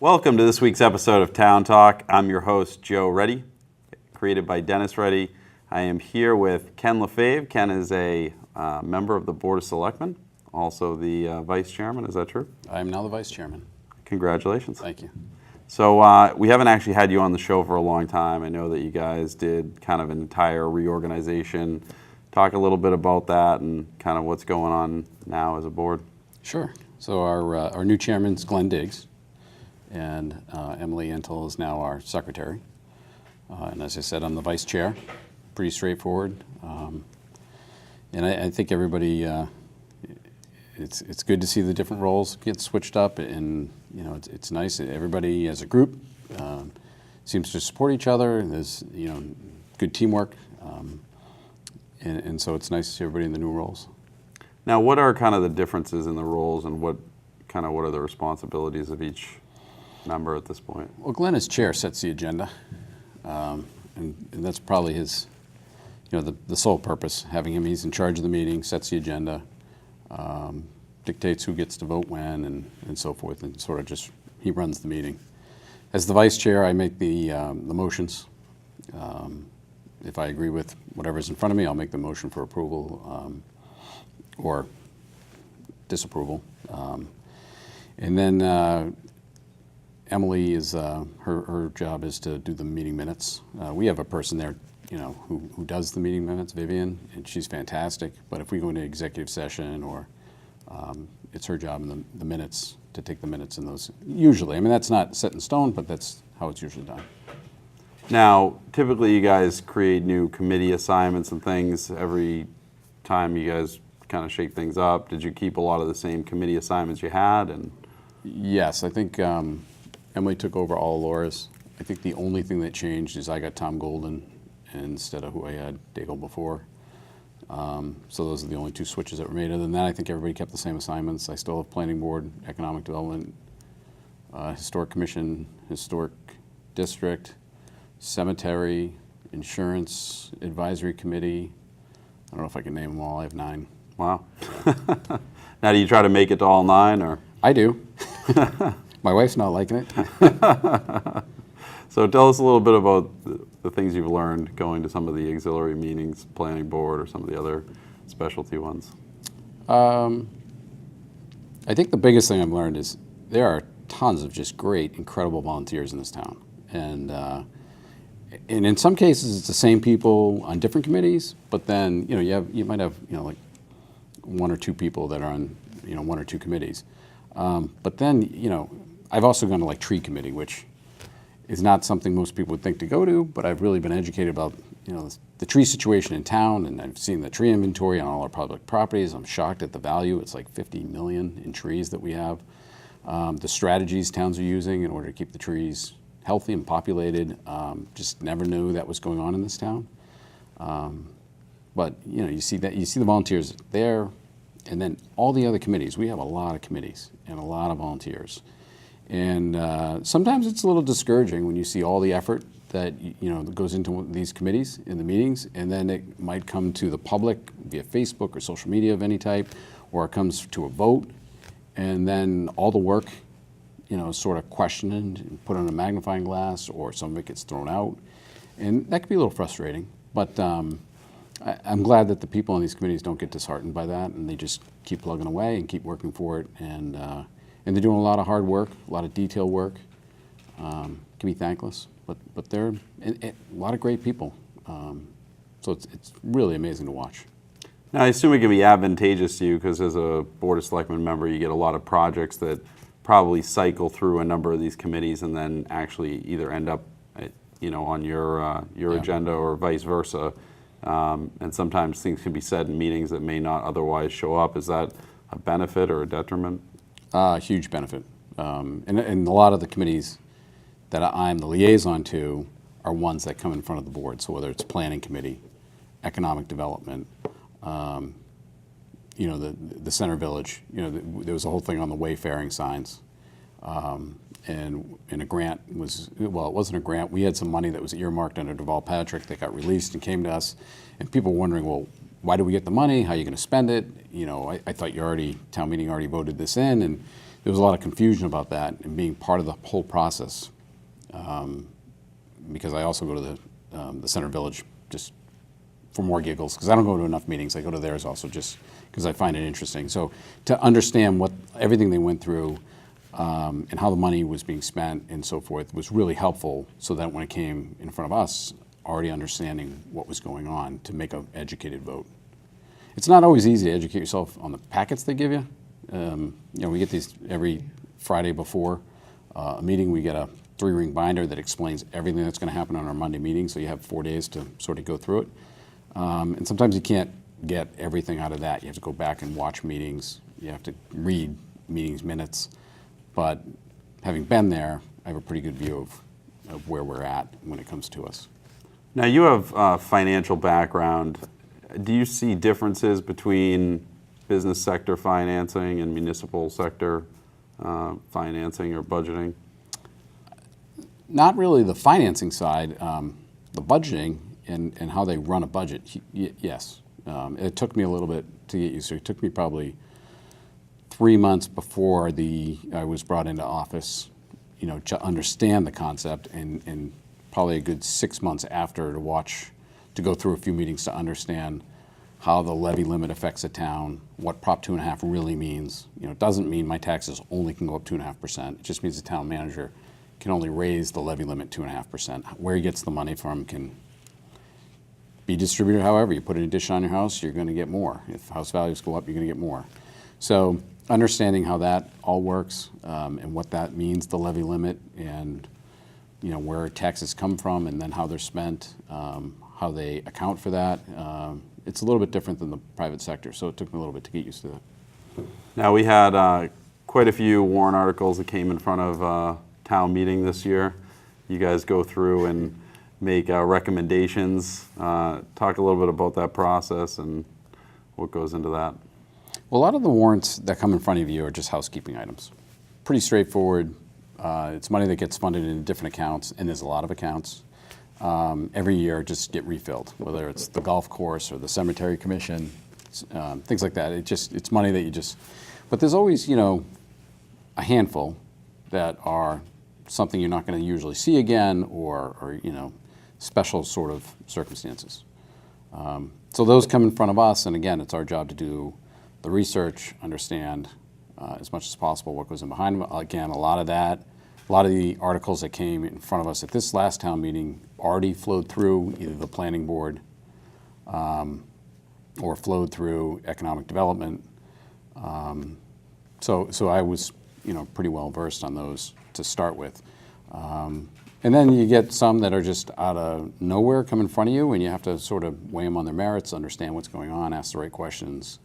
Welcome to this week's episode of Town Talk. I'm your host, Joe Reddy, created by Dennis Reddy. I am here with Ken LeFebvre. Ken is a member of the Board of Selectmen, also the Vice Chairman. Is that true? I am now the Vice Chairman. Congratulations. Thank you. So we haven't actually had you on the show for a long time. I know that you guys did kind of an entire reorganization. Talk a little bit about that and kind of what's going on now as a board. Sure. So our new chairman is Glenn Diggs, and Emily Entel is now our secretary. And as I said, I'm the vice chair. Pretty straightforward. And I think everybody, it's good to see the different roles get switched up, and it's nice. Everybody as a group seems to support each other. There's good teamwork, and so it's nice to see everybody in the new roles. Now, what are kind of the differences in the roles, and what are the responsibilities of each member at this point? Well, Glenn as chair sets the agenda, and that's probably his, the sole purpose. Having him, he's in charge of the meeting, sets the agenda, dictates who gets to vote when, and so forth, and sort of just he runs the meeting. As the vice chair, I make the motions. If I agree with whatever's in front of me, I'll make the motion for approval or disapproval. And then Emily is her job is to do the meeting minutes. We have a person there, who does the meeting minutes, Vivian, and she's fantastic. But if we go into executive session, or it's her job in the minutes to take the minutes in those. Usually, I mean that's not set in stone, but that's how it's usually done. Now, typically, you guys create new committee assignments and things every time you guys kind of shake things up. Did you keep a lot of the same committee assignments you had? And yes, I think Emily took over all Laura's. I think the only thing that changed is I got Tom Golden instead of who I had Daigle before. So those are the only two switches that were made. Other than that, I think everybody kept the same assignments. I still have Planning Board, Economic Development, Historic Commission, Historic District, Cemetery, Insurance Advisory Committee. I don't know if I can name them all. I have 9. Wow. Now, do you try to make it to all 9, or? I do. My wife's not liking it. So tell us a little bit about the things you've learned going to some of the auxiliary meetings, Planning Board, or some of the other specialty ones. I think the biggest thing I've learned is there are tons of just great, incredible volunteers in this town. And in some cases, it's the same people on different committees, but then, you might have, like 1 or 2 people that are on, 1 or 2 committees. But then, I've also gone to like tree committee, which is not something most people would think to go to, but I've really been educated about, the tree situation in town, and I've seen the tree inventory on all our public properties. I'm shocked at the value. It's like 50 million in trees that we have. The strategies towns are using in order to keep the trees healthy and populated. Just never knew that was going on in this town. But you see the volunteers there, and then all the other committees. We have a lot of committees and a lot of volunteers. And sometimes it's a little discouraging when you see all the effort that that goes into these committees in the meetings, and then it might come to the public via Facebook or social media of any type, or it comes to a vote, and then all the work, is sort of questioned and put on a magnifying glass, or some of it gets thrown out, and that can be a little frustrating. But I'm glad that the people on these committees don't get disheartened by that, and they just keep plugging away and keep working for it, and they're doing a lot of hard work, a lot of detail work. Can be thankless, but they're a lot of great people. So it's really amazing to watch. Now, I assume it can be advantageous to you because as a Board of Selectmen member, you get a lot of projects that probably cycle through a number of these committees and then actually either end up, on your agenda or vice versa. And sometimes things can be said in meetings that may not otherwise show up. Is that a benefit or a detriment? Huge benefit. And a lot of the committees that I'm the liaison to are ones that come in front of the board. So whether it's Planning Committee, Economic Development, the Center Village, there was a whole thing on the wayfaring signs. And a grant was, well, it wasn't a grant. We had some money that was earmarked under Deval Patrick that got released and came to us. And people were wondering, well, why do we get the money? How are you going to spend it? I thought town meeting already voted this in. And there was a lot of confusion about that and being part of the whole process. Because I also go to the Center Village just for more giggles, because I don't go to enough meetings. I go to theirs also just because I find it interesting. So to understand everything they went through and how the money was being spent and so forth was really helpful, so that when it came in front of us, already understanding what was going on to make an educated vote. It's not always easy to educate yourself on the packets they give you. We get these every Friday before a meeting. We get a 3-ring binder that explains everything that's going to happen on our Monday meeting, so you have 4 days to sort of go through it. And sometimes you can't get everything out of that. You have to go back and watch meetings. You have to read meetings minutes. But having been there, I have a pretty good view of where we're at when it comes to us. Now, you have a financial background. Do you see differences between business sector financing and municipal sector financing or budgeting? Not really the financing side, the budgeting and how they run a budget, yes. It took me a little bit to get used to. It took me probably 3 months before I was brought into office, to understand the concept, and probably a good 6 months after to go through a few meetings to understand how the levy limit affects a town, what Prop 2.5 really means. It doesn't mean my taxes only can go up 2.5%. It just means the town manager can only raise the levy limit 2.5%. Where he gets the money from can be distributed however. You put an addition on your house, you're going to get more. If house values go up, you're going to get more. So understanding how that all works and what that means, the levy limit, and where taxes come from, and then how they're spent, how they account for that. It's a little bit different than the private sector, so it took me a little bit to get used to that. Now, we had quite a few warrant articles that came in front of town meeting this year. You guys go through and make recommendations. Talk a little bit about that process and what goes into that. Well, a lot of the warrants that come in front of you are just housekeeping items. Pretty straightforward. It's money that gets funded in different accounts, and there's a lot of accounts. Every year just get refilled, whether it's the golf course or the cemetery commission, things like that. It's money that but there's always, a handful that are something you're not going to usually see again, or special sort of circumstances. So those come in front of us, and again, it's our job to do the research, understand as much as possible what goes in behind them. Again, a lot of the articles that came in front of us at this last town meeting already flowed through either the planning board or flowed through economic development. So I was, pretty well versed on those to start with. And then you get some that are just out of nowhere come in front of you, and you have to sort of weigh them on their merits, understand what's going on, ask the right questions,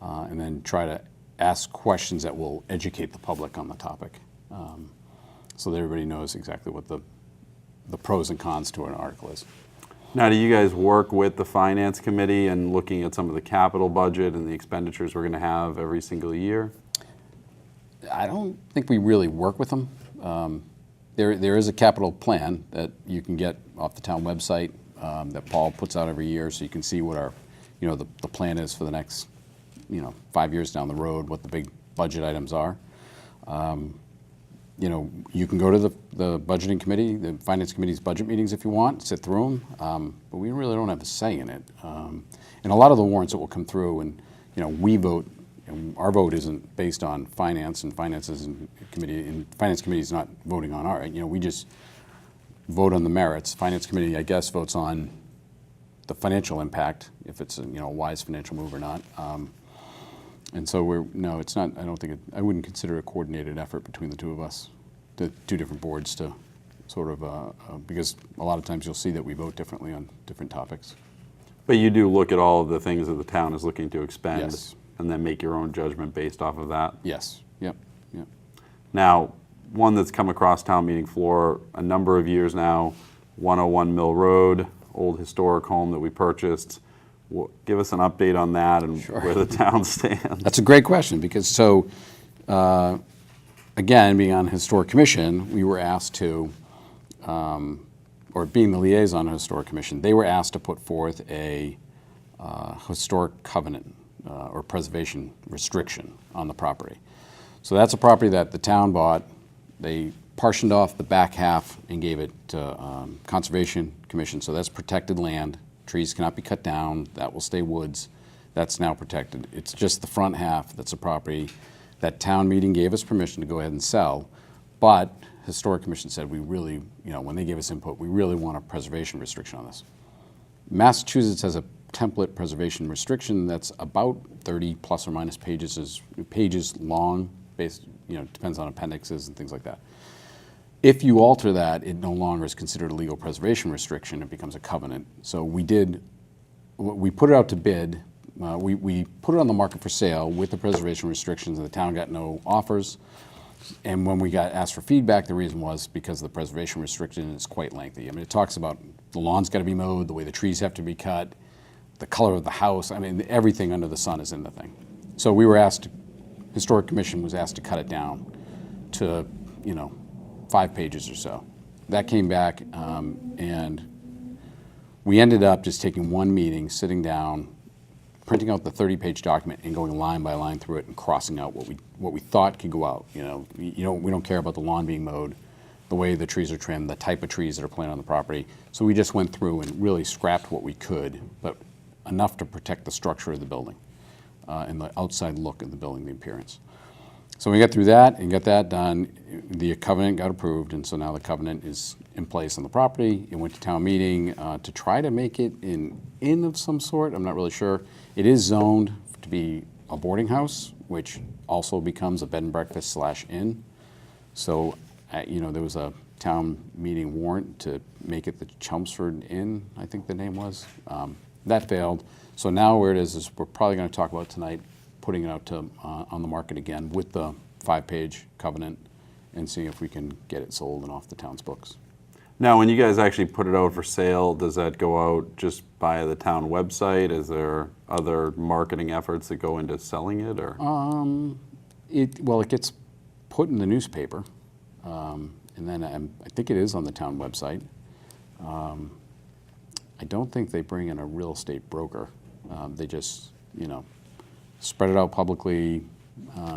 and then try to ask questions that will educate the public on the topic, so that everybody knows exactly what the pros and cons to an article is. Now, do you guys work with the Finance Committee and looking at some of the capital budget and the expenditures we're going to have every single year? I don't think we really work with them. There is a capital plan that you can get off the town website that Paul puts out every year, so you can see what our, the plan is for the next, 5 years down the road, what the big budget items are. You can go to the budgeting committee, the finance committee's budget meetings if you want, sit through them, but we really don't have a say in it. And a lot of the warrants that will come through, and we vote, and our vote isn't based on finance, and finance committee is not voting on our. We just vote on the merits. Finance committee, I guess, votes on the financial impact, if it's a wise financial move or not. And so it's not. I wouldn't consider it a coordinated effort between the two of us, the two different boards, to sort of because a lot of times you'll see that we vote differently on different topics. But you do look at all of the things that the town is looking to expend, Yes. and then make your own judgment based off of that. Yes. Yep. Now, one that's come across town meeting floor a number of years now, 101 Mill Road, old historic home that we purchased. Give us an update on that and where the town stands. That's a great question, because again, being on Historic Commission, we were asked to, or being the liaison on Historic Commission, they were asked to put forth a historic covenant or preservation restriction on the property. So that's a property that the town bought. They partitioned off the back half and gave it to Conservation Commission. So that's protected land. Trees cannot be cut down. That will stay woods. That's now protected. It's just the front half that's a property that town meeting gave us permission to go ahead and sell. But Historic Commission said we really, when they gave us input, we really want a preservation restriction on this. Massachusetts has a template preservation restriction that's about 30 plus or minus pages long, based, depends on appendixes and things like that. If you alter that, it no longer is considered a legal preservation restriction, it becomes a covenant. So we put it out to bid, we put it on the market for sale with the preservation restrictions, and the town got no offers. And when we got asked for feedback, the reason was because the preservation restriction is quite lengthy. I mean, it talks about the lawn's got to be mowed, the way the trees have to be cut, the color of the house. I mean, everything under the sun is in the thing. So we were asked, Historic Commission was asked to cut it down to, 5 pages or so. That came back, and we ended up just taking one meeting, sitting down, printing out the 30-page document and going line by line through it and crossing out what we thought could go out. We don't care about the lawn being mowed, the way the trees are trimmed, the type of trees that are planted on the property. So we just went through and really scrapped what we could, but enough to protect the structure of the building and the outside look of the building, the appearance. So we got through that and got that done. The covenant got approved, and so now the covenant is in place on the property. It went to town meeting to try to make it an inn of some sort. I'm not really sure. It is zoned to be a boarding house, which also becomes a bed and breakfast / inn. So, there was a town meeting warrant to make it the Chelmsford Inn, I think the name was. That failed. So now where it is we're probably going to talk about tonight, putting it out to on the market again with the 5-page covenant and seeing if we can get it sold and off the town's books. Now, when you guys actually put it out for sale, does that go out just by the town website? Is there other marketing efforts that go into selling it, or? It gets put in the newspaper, and then I think it is on the town website. I don't think they bring in a real estate broker. They just, spread it out publicly,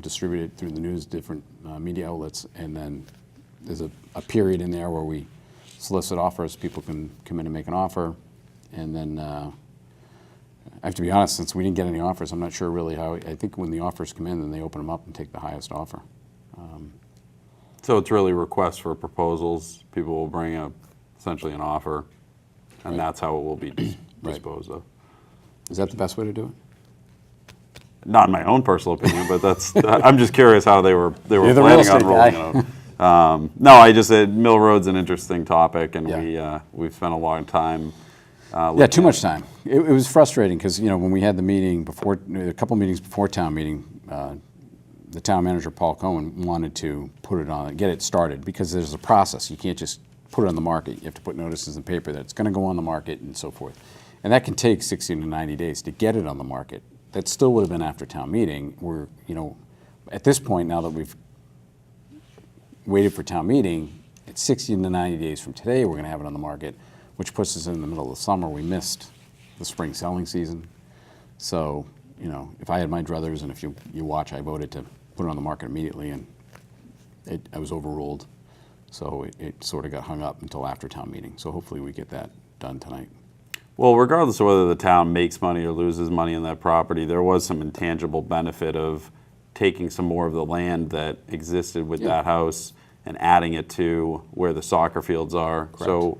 distribute it through the news, different media outlets, and then there's a period in there where we solicit offers. People can come in and make an offer, and then I have to be honest, since we didn't get any offers, I'm not sure really how. I think when the offers come in, then they open them up and take the highest offer. So it's really requests for proposals. People will bring up essentially an offer, and that's how it will be disposed of. Is that the best way to do it? Not in my own personal opinion, but that's. I'm just curious how they were You're the planning real on estate rolling guy. it out. No, I just said Mill Road's an interesting topic, and Yeah. we've spent a long time. Yeah, too much time. It was frustrating because when we had the meeting before, a couple meetings before town meeting, the town manager Paul Cohen wanted to put it on, get it started, because there's a process. You can't just put it on the market. You have to put notices in the paper that it's going to go on the market and so forth, and that can take 60 to 90 days to get it on the market. That still would have been after town meeting. We're, at this point, now that we've waited for town meeting, it's 60 to 90 days from today we're going to have it on the market, which puts us in the middle of the summer. We missed the spring selling season. So, if I had my druthers, and if you watch, I voted to put it on the market immediately, and I was overruled. So it sort of got hung up until after town meeting. So hopefully we get that done tonight. Well, regardless of whether the town makes money or loses money on that property, there was some intangible benefit of taking some more of the land that existed with that house and adding it to where the soccer fields are. Correct. So,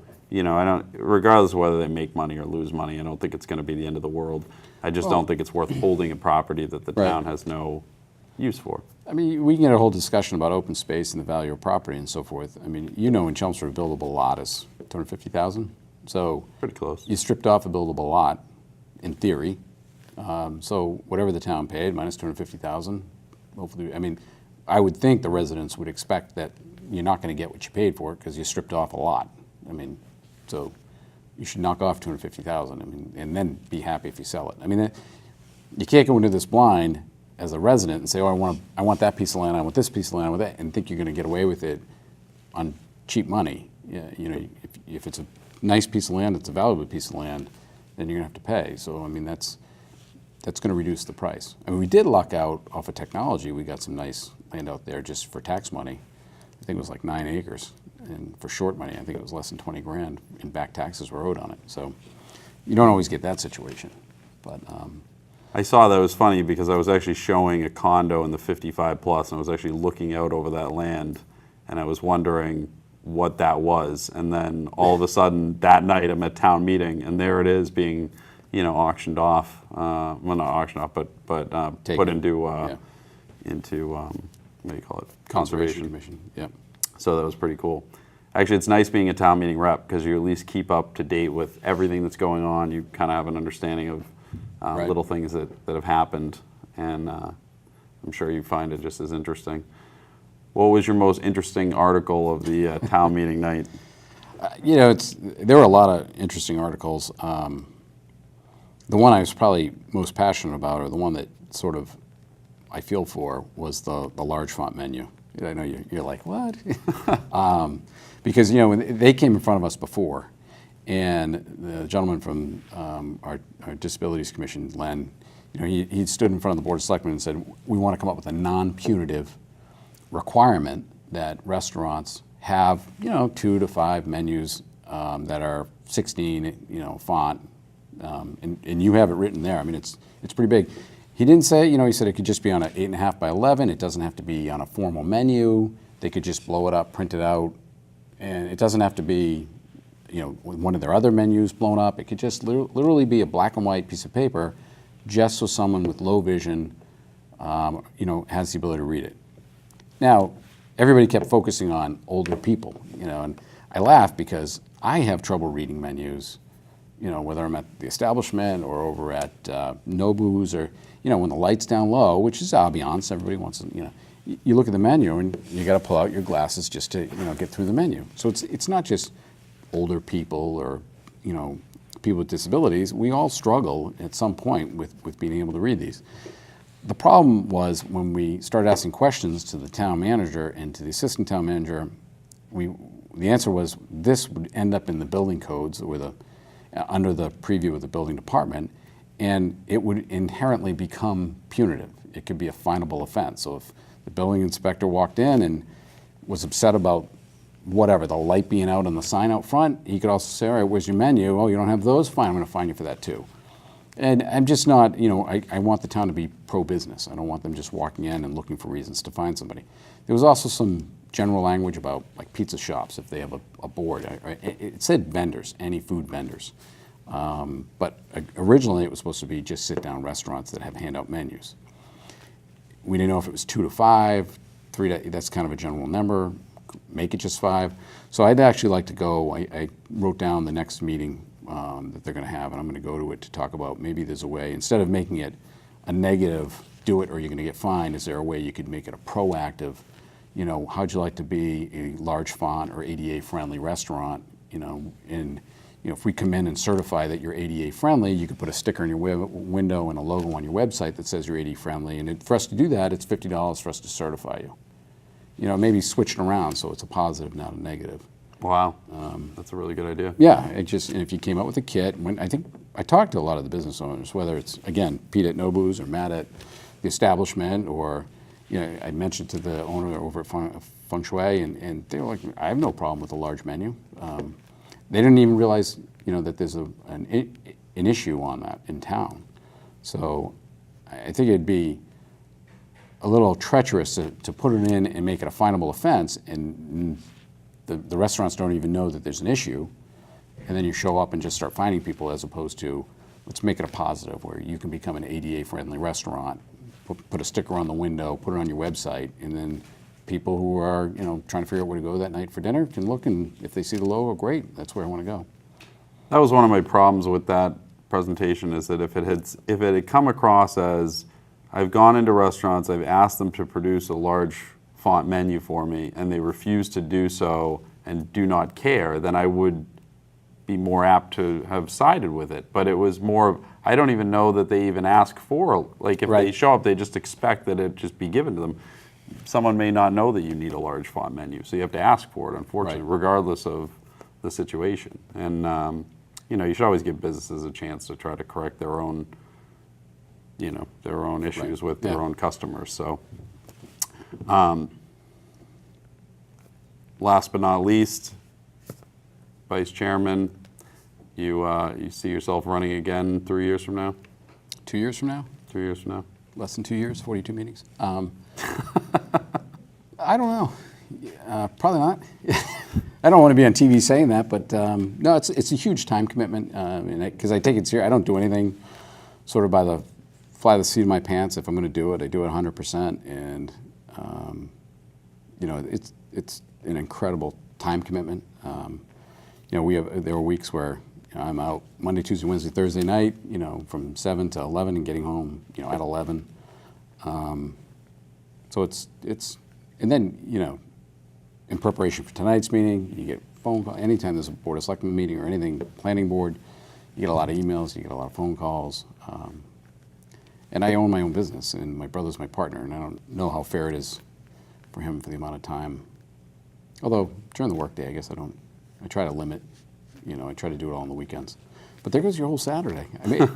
regardless of whether they make money or lose money, I don't think it's going to be the end of the world. I just don't think it's worth holding a property that the town has no use for. I mean, we can get a whole discussion about open space and the value of property and so forth. I mean, in Chelmsford, a buildable lot is $250,000. So Pretty close. You stripped off a buildable lot, in theory. So whatever the town paid minus $250,000. Hopefully, I mean, I would think the residents would expect that you're not going to get what you paid for it because you stripped off a lot. I mean, so you should knock off $250,000. I mean, and then be happy if you sell it. I mean, you can't go into this blind as a resident and say, "Oh, I want that piece of land. I want this piece of land. I want that," and think you're going to get away with it on cheap money. Yeah, if it's a nice piece of land, it's a valuable piece of land, then you're going to have to pay. So I mean, that's that's going to reduce the price. I mean, we did luck out off of technology. We got some nice land out there just for tax money. I think it was like 9 acres. And for short money, I think it was less than 20 grand in back taxes were owed on it. So you don't always get that situation. But I saw that. It was funny because I was actually showing a condo in the 55 plus, and I was actually looking out over that land, and I was wondering what that was. And then all of a sudden that night I'm at town meeting, and there it is being, auctioned off. Well, not auctioned off, but put into what do you call it? Conservation Commission. Yeah. So that was pretty cool. Actually, it's nice being a town meeting rep because you at least keep up to date with everything that's going on. You kind of have an understanding of little things that have happened, and I'm sure you find it just as interesting. What was your most interesting article of the town meeting night? There were a lot of interesting articles. The one I was probably most passionate about, or the one that sort of I feel for, was the large font menu. I know you're like, what? Because when they came in front of us before, and the gentleman from our Disabilities Commission, Len, he stood in front of the Board of Selectmen and said, we want to come up with a non-punitive requirement that restaurants have 2 to 5 menus that are 16 font, and you have it written there. I mean, it's pretty big. He didn't say, he said it could just be on an 8.5 by 11. It doesn't have to be on a formal menu. They could just blow it up, print it out, and it doesn't have to be, one of their other menus blown up. It could just literally be a black and white piece of paper, just so someone with low vision, has the ability to read it. Now, everybody kept focusing on older people, and I laugh because I have trouble reading menus, whether I'm at the establishment or over at Nobu's, or, when the light's down low, which is ambiance, everybody wants to, you look at the menu and you got to pull out your glasses just to, get through the menu. So it's not just older people or, people with disabilities. We all struggle at some point with being able to read these. The problem was when we started asking questions to the town manager and to the assistant town manager, the answer was this would end up in the building codes or under the preview of the building department, and it would inherently become punitive. It could be a finable offense. So if the building inspector walked in and was upset about whatever, the light being out on the sign out front, he could also say, all right, where's your menu? Oh, you don't have those? Fine, I'm going to fine you for that too. And I'm just not, I want the town to be pro-business. I don't want them just walking in and looking for reasons to find somebody. There was also some general language about like pizza shops, if they have a board. It said vendors, any food vendors. But originally it was supposed to be just sit-down restaurants that have handout menus. We didn't know if it was 2 to 5, 3 to, that's kind of a general number, make it just 5. So I'd actually like to go, I wrote down the next meeting that they're going to have, and I'm going to go to it to talk about maybe there's a way, instead of making it a negative, do it or you're going to get fined, is there a way you could make it a proactive, how'd you like to be a large font or ADA friendly restaurant, and if we come in and certify that you're ADA friendly, you could put a sticker in your window and a logo on your website that says you're ADA friendly, and for us to do that, it's $50 for us to certify you. Maybe switch it around so it's a positive, not a negative. Wow, that's a really good idea. Yeah, and if you came up with a kit, I think I talked to a lot of the business owners, whether it's, again, Pete at Nobu's or Matt at the establishment, or, I mentioned to the owner over at Feng Shui, and they were like, I have no problem with a large menu. They didn't even realize, that there's an issue on that in town. So I think it'd be a little treacherous to put it in and make it a finable offense, and the restaurants don't even know that there's an issue, and then you show up and just start finding people, as opposed to, let's make it a positive where you can become an ADA-friendly restaurant, put a sticker on the window, put it on your website, and then people who are trying to figure out where to go that night for dinner can look, and if they see the logo, great, that's where I want to go. That was one of my problems with that presentation, is that if it had come across as, I've gone into restaurants, I've asked them to produce a large font menu for me, and they refuse to do so and do not care, then I would be more apt to have sided with it. But it was more, I don't even know that they even ask for, like if they show up, they just expect that it just be given to them. Someone may not know that you need a large font menu, so you have to ask for it, unfortunately, regardless of the situation. And you should always give businesses a chance to try to correct their own their own issues with their Yeah. own customers. So, last but not least, Vice Chairman, you see yourself running again 3 years from now? 2 years from now? 3 years from now? Less than 2 years, 42 meetings. I don't know. Probably not. I don't want to be on TV saying that, but no, it's a huge time commitment. Because I take it serious. I don't do anything sort of by the fly the seat of my pants. If I'm going to do it, I do it 100%. And it's an incredible time commitment. There were weeks where I'm out Monday, Tuesday, Wednesday, Thursday night, from 7 to 11 and getting home, at 11. So it's, and then, in preparation for tonight's meeting, you get phone call, anytime there's a Board of Selectmen meeting or anything, planning board, you get a lot of emails, you get a lot of phone calls. And I own my own business, and my brother's my partner, and I don't know how fair it is for him for the amount of time. Although, during the workday, I guess I try to limit, I try to do it all on the weekends. But there goes your whole Saturday. I mean,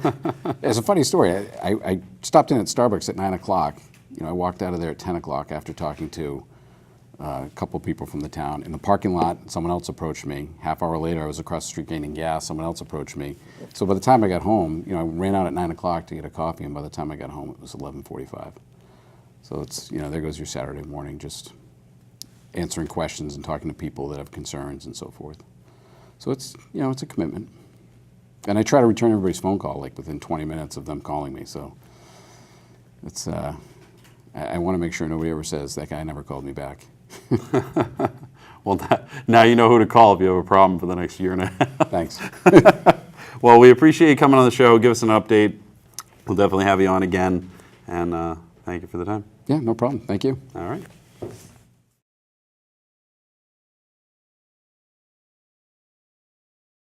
it's a funny story. I stopped in at Starbucks at 9 o'clock. I walked out of there at 10 o'clock after talking to a couple of people from the town. In the parking lot, someone else approached me. Half hour later, I was across the street gaining gas. Someone else approached me. So by the time I got home, I ran out at 9 o'clock to get a coffee, and by the time I got home, it was 11:45. So it's, there goes your Saturday morning, just answering questions and talking to people that have concerns and so forth. So it's, it's a commitment. And I try to return everybody's phone call, like within 20 minutes of them calling me. So it's, I want to make sure nobody ever says, that guy never called me back. Well, now you know who to call if you have a problem for the next year and a half. Thanks. Well, we appreciate you coming on the show. Give us an update. We'll definitely have you on again. And thank you for the time. Yeah, no problem. Thank you. All right.